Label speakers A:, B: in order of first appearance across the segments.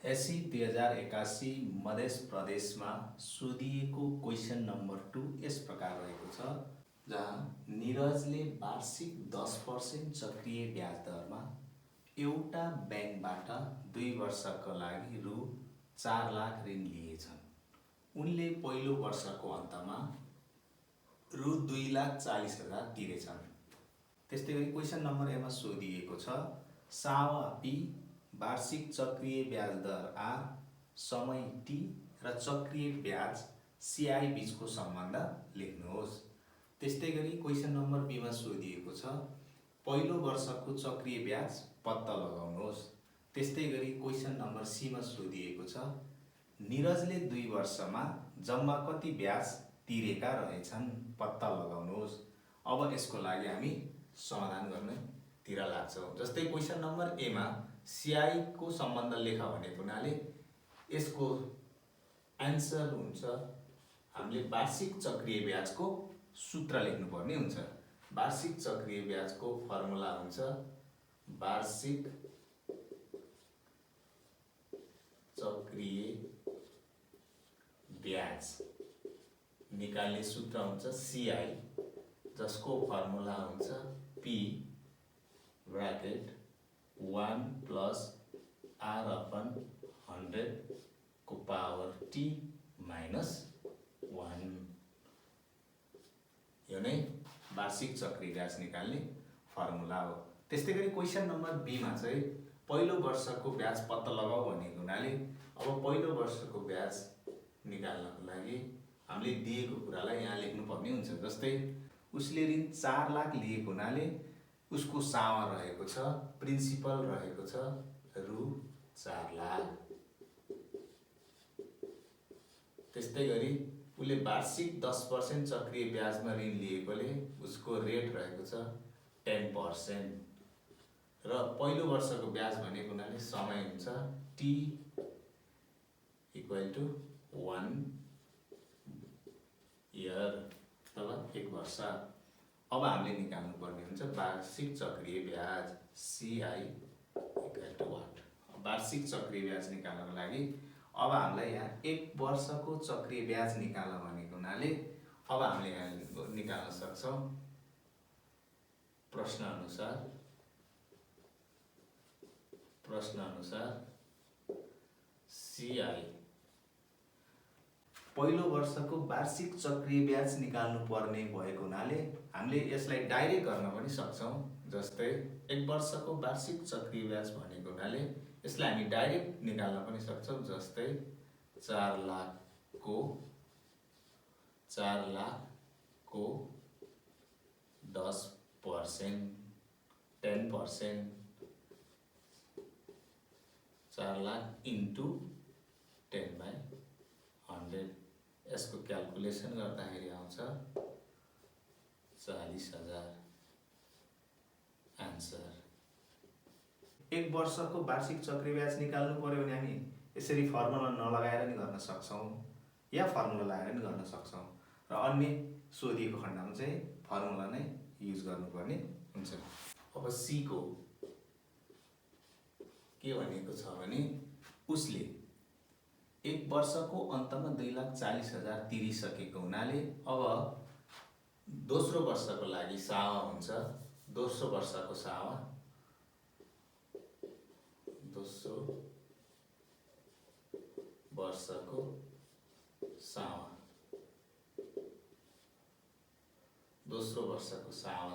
A: एसई 2081 मध्य प्रदेशमा सोधिएको क्वेसन नम्बर 2 यस प्रकार रहेको छ, जहाँ निरजले वार्षिक 10% चक्रीय ब्याज दरमा एउटा ब्याङ्कबाट 2 वर्षका लागि रु 4 लाख ऋण लिएछन्। उनले पहिलो वर्षको अन्तमा रु 2,40,000 तिरेछन्। त्यस्तै गरी क्वेसन नम्बर एमा सोधिएको छ, सावा पी वार्षिक चक्रीय ब्याज दर आर, समय टी र चक्रीय ब्याज सीआई बीचको सम्बन्ध लेख्नुहोस्। त्यस्तै गरी क्वेसन नम्बर बीमा सोधिएको छ, पहिलो वर्षको चक्रीय ब्याज पत्ता लगाउनुहोस्। त्यस्तै गरी क्वेसन नम्बर सीमा सोधिएको छ, निरजले 2 वर्षमा जम्मा कति ब्याज तिरेका रहेछन् पत्ता लगाउनुहोस्। अब यसको लागि हामी समाधान गर्नेतिर लाग्छौँ। जस्तै क्वेसन नम्बर एमा सीआई को सम्बन्ध लेख भनेको हुनाले यसको आन्सर हुन्छ हामीले वार्षिक चक्रीय ब्याजको सूत्र लेख्नुपर्ने हुन्छ। वार्षिक चक्रीय ब्याजको फर्मुला हुन्छ वार्षिक चक्रीय ब्याज निकाल्ने सूत्र हुन्छ सीआई, जसको फर्मुला हुन्छ P bracket 1 plus R upon 100 को पावर टी माइनस 1। यो नै वार्षिक चक्रीय ब्याज निकाल्ने फर्मुला हो। त्यस्तै गरी क्वेसन नम्बर बीमा चाहिँ पहिलो वर्षको ब्याज पत्ता लगाऊ भनेको हुनाले अब पहिलो वर्षको ब्याज निकाल्नको लागि हामीले दिएको कुरालाई यहाँ लेख्नुपर्ने हुन्छ। जस्तै उसले ऋण 4 लाख लिएको हुनाले उसको सामा रहेको छ, प्रिन्सिपल रहेको छ रु 4 लाख। त्यस्तै गरी उसले वार्षिक 10% चक्रीय ब्याजमा ऋण लिएकोले उसको रेट रहेको छ 10% र पहिलो वर्षको ब्याज भनेको हुनाले समय हुन्छ टी इक्वल टु 1 इयर अथवा 1 वर्ष। अब हामीले निकाल्नु पर्ने हुन्छ वार्षिक चक्रीय ब्याज सीआई इक्वल टु वाट। वार्षिक चक्रीय ब्याज निकाल्नको लागि अब हामीलाई यहाँ 1 वर्षको चक्रीय ब्याज निकाल्न भनेको हुनाले अब हामीले यहाँ निकाल्न सक्छौँ प्रश्न अनुसार सीआई पहिलो वर्षको वार्षिक चक्रीय ब्याज निकाल्नु पर्ने भएको हुनाले हामीले यसलाई डाइरेक्ट गर्न पनि सक्छौँ। जस्तै 1 वर्षको वार्षिक चक्रीय ब्याज भनेको हुनाले यसलाई हामी डाइरेक्ट निकाल्न पनि सक्छौँ। जस्तै 4 लाखको 10% 10% 4 लाख इन्टु 10/100। यसको क्याल्कुलेसन गर्दाखेरि आउँछ 40,000 आन्सर। 1 वर्षको वार्षिक चक्रीय ब्याज निकाल्नु पर्यो भने हामी यसरी फर्मुला नलगाएर नि गर्न सक्छौँ या फर्मुला लगाएर नि गर्न सक्छौँ र अन्य सोधिएको खण्डमा चाहिँ फर्मुला नै युज गर्नुपर्ने हुन्छ। अब सी को के भनेको छ भने उसले 1 वर्षको अन्तमा 2,40,000 तिरिसकेको हुनाले अब दोस्रो वर्षको लागि सावा हुन्छ दोस्रो वर्षको सावा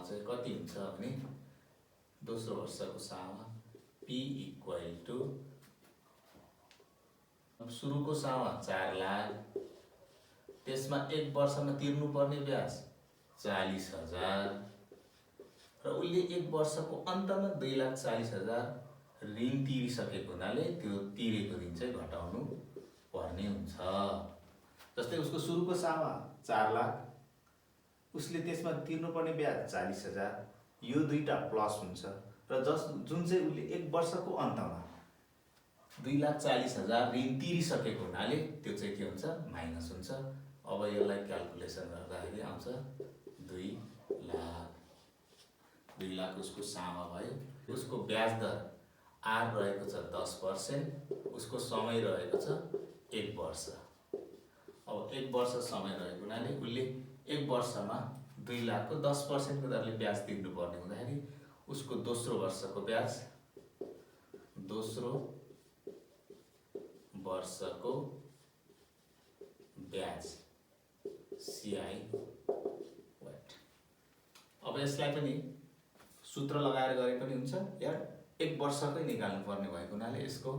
A: चाहिँ कति हुन्छ भने दोस्रो वर्षको सावा पी इक्वल टु सुरुको सावा 4 लाख, त्यसमा 1 वर्षमा तिर्नुपर्ने ब्याज 40,000 र उसले 1 वर्षको अन्तमा 2,40,000 ऋण तिरिसकेको हुनाले त्यो तिरेको ऋण चाहिँ घटाउनु पर्ने हुन्छ। जस्तै उसको सुरुको सावा 4 लाख, उसले त्यसमा तिर्नुपर्ने ब्याज 40,000, यो दुईटा प्लस हुन्छ र जुन चाहिँ उसले 1 वर्षको अन्तमा 2,40,000 ऋण तिरिसकेको हुनाले त्यो चाहिँ के हुन्छ माइनस हुन्छ। अब यसलाई क्याल्कुलेसन गर्दाखेरि आउँछ 2 लाख। 2 लाख उसको सामा भयो। उसको ब्याज दर आर रहेको छ 10%, उसको समय रहेको छ 1 वर्ष। अब 1 वर्ष समय रहेको हुनाले उसले 1 वर्षमा 2 लाखको 10% को दरले ब्याज तिर्नुपर्ने हुँदाखेरि उसको दोस्रो वर्षको ब्याज, दोस्रो वर्षको ब्याज CI वाट। अब यसलाई पनि सूत्र लगाएर गरे पनि हुन्छ या 1 वर्षकै निकाल्नु पर्ने भएको हुनाले यसको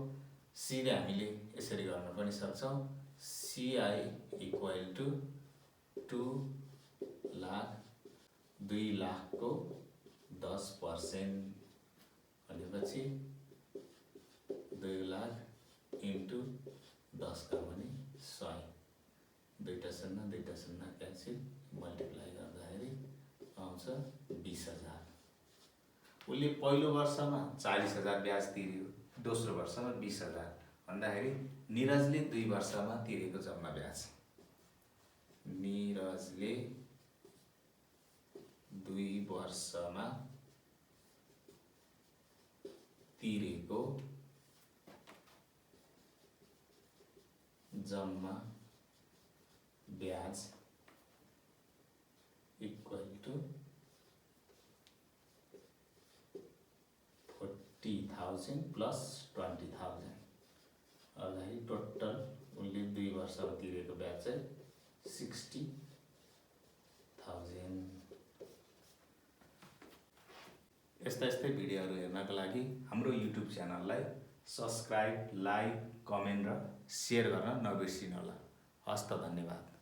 A: सिधै हामीले यसरी गर्न पनि सक्छौँ। CI इक्वल टु 2 लाख, 2 लाखको 10% भनेपछि 2 लाख इन्टु 10 का भने 100, 2 शून्य 2 शून्य क्यान्सिल, मल्टिप्लाई गर्दाखेरि आउँछ 20,000। उसले पहिलो वर्षमा 40,000 ब्याज तिर्यो, दोस्रो वर्षमा 20,000 भन्दाखेरि निरजले 2 वर्षमा तिरेको जम्मा ब्याज, निरजले 2 वर्षमा तिरेको जम्मा ब्याज इक्वल टु 40,000 प्लस 20,000। अगाडि टोटल उसले 2 वर्षमा तिरेको ब्याज चाहिँ 60,000। यस्तै भिडियोहरू हेर्नको लागि हाम्रो युट्युब च्यानललाई सब्सक्राइब, लाइक, कमेन्ट र सेयर गर्न नबिर्सिनुहोला। हस्त, धन्यवाद।